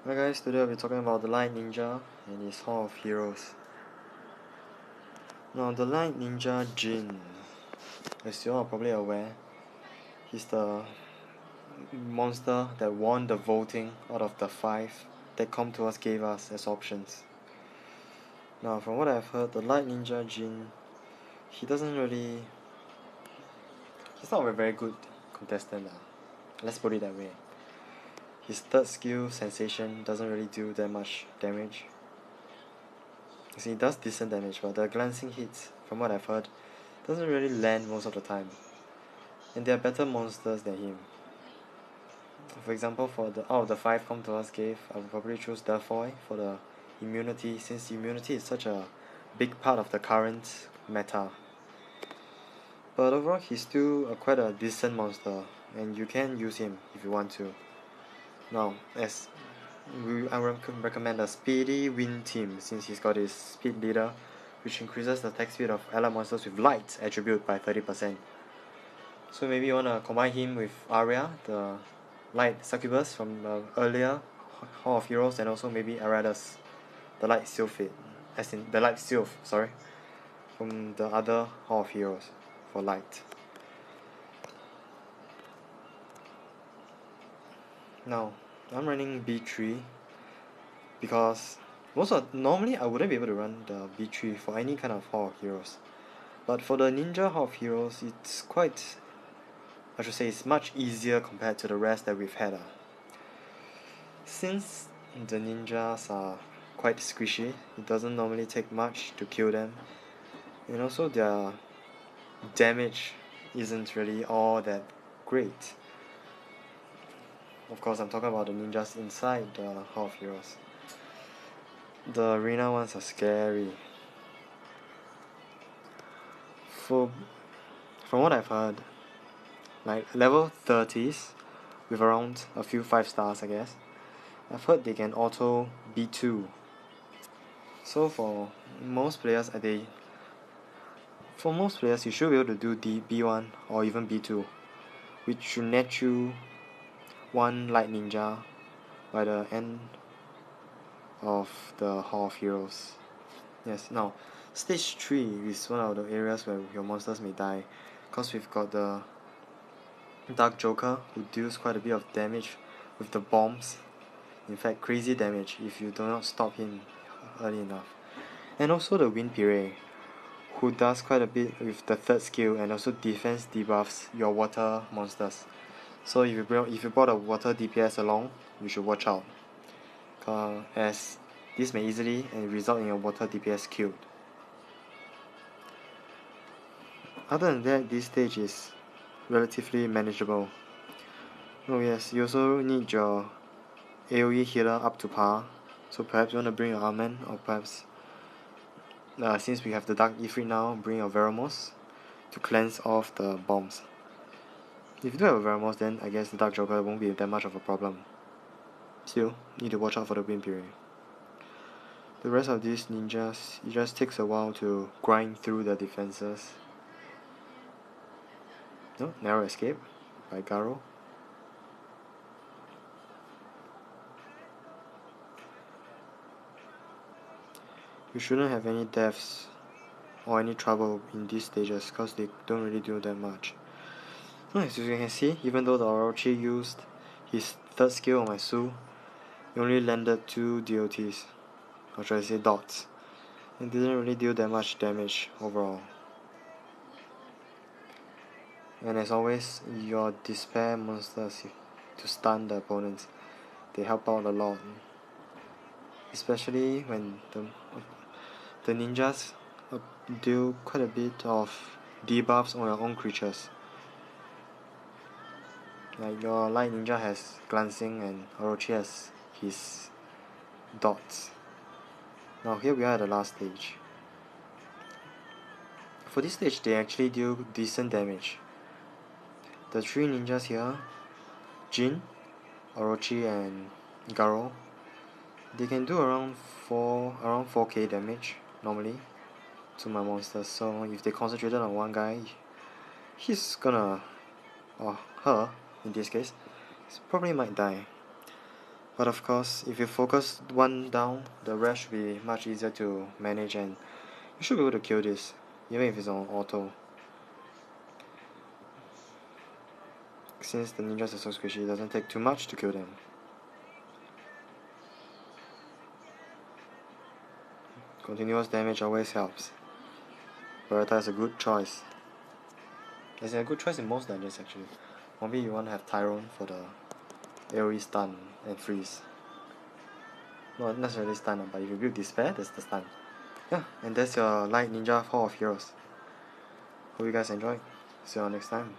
Hi guys, today I'll be talking about the Light Ninja and his Hall of Heroes. Now, the Light Ninja Jin, as you all are probably aware, he's the monster that won the voting out of the 5 that Comtours gave us as options. Now, from what I've heard, the Light Ninja Jin, he's not a very good contestant. Let's put it that way. His third skill, Sensation, doesn't really do that much damage. See, it does decent damage, but the glancing hits, from what I've heard, doesn't really land most of the time. And there are better monsters than him. For example, out of the 5 Comtours gave, I would probably choose Delphoid for the immunity, since immunity is such a big part of the current meta. But overall, he's still quite a decent monster, and you can use him if you want to. Now, I recommend a Speedy Wind team, since he's got his Speed Leader, which increases the attack speed of allied monsters with Light attribute by 30%. So maybe you want to combine him with Arya, the Light Succubus from the earlier Hall of Heroes, and also maybe Aratus, the Light Sylphid, as in the Light Sylph, sorry, from the other Hall of Heroes for Light. Now, I'm running B3 because normally I wouldn't be able to run the B3 for any kind of Hall of Heroes. But for the Ninja Hall of Heroes, it's much easier compared to the rest that we've had. Since the ninjas are quite squishy, it doesn't normally take much to kill them, and also their damage isn't really all that great. Of course, I'm talking about the ninjas inside the Hall of Heroes. The arena ones are scary. From what I've heard, like level 30s with around a few 5 stars, I guess, I've heard they can auto B2. So for most players, you should be able to do B1 or even B2, which should net you 1 Light Ninja by the end of the Hall of Heroes. Yes, now, Stage 3 is one of the areas where your monsters may die, because we've got the Dark Joker, who deals quite a bit of damage with the bombs. In fact, crazy damage if you do not stop him early enough. And also the Wind Pirate, who does quite a bit with the third skill and also defense debuffs your water monsters. So if you brought a water DPS along, you should watch out, as this may easily result in your water DPS killed. Other than that, this stage is relatively manageable. Oh yes, you also need your AoE healer up to par, so perhaps you want to bring your Armen, or perhaps since we have the Dark Ifrit now, bring your Veromos to cleanse off the bombs. If you do have a Veromos, then I guess the Dark Joker won't be that much of a problem. Still, need to watch out for the Wind Pirate. The rest of these ninjas, it just takes a while to grind through the defenses. No, Narrow Escape by Garo. You shouldn't have any deaths or any trouble in these stages, because they don't really do that much. So as you can see, even though the Orochi used his third skill on my Su, he only landed 2 DOTs, or should I say dots, and didn't really deal that much damage overall. And as always, your Despair monsters to stun the opponents, they help out a lot, especially when the ninjas deal quite a bit of debuffs on your own creatures. Like your Light Ninja has glancing and Orochi has his dots. Now here we are at the last stage. For this stage, they actually deal decent damage. The 3 ninjas here, Jin, Orochi and Garo, they can do around 4k damage normally to my monsters. So if they concentrated on one guy, he's gonna, or her in this case, probably might die. But of course, if you focus one down, the rest should be much easier to manage, and you should be able to kill this, even if it's on auto. Since the ninjas are so squishy, it doesn't take too much to kill them. Continuous damage always helps. Beretta is a good choice. It's a good choice in most dungeons actually. Maybe you want to have Tyrone for the AoE stun and freeze. Not necessarily stun, but if you build Despair, that's the stun. Yeah, and that's your Light Ninja Hall of Heroes. Hope you guys enjoyed. See you all next time.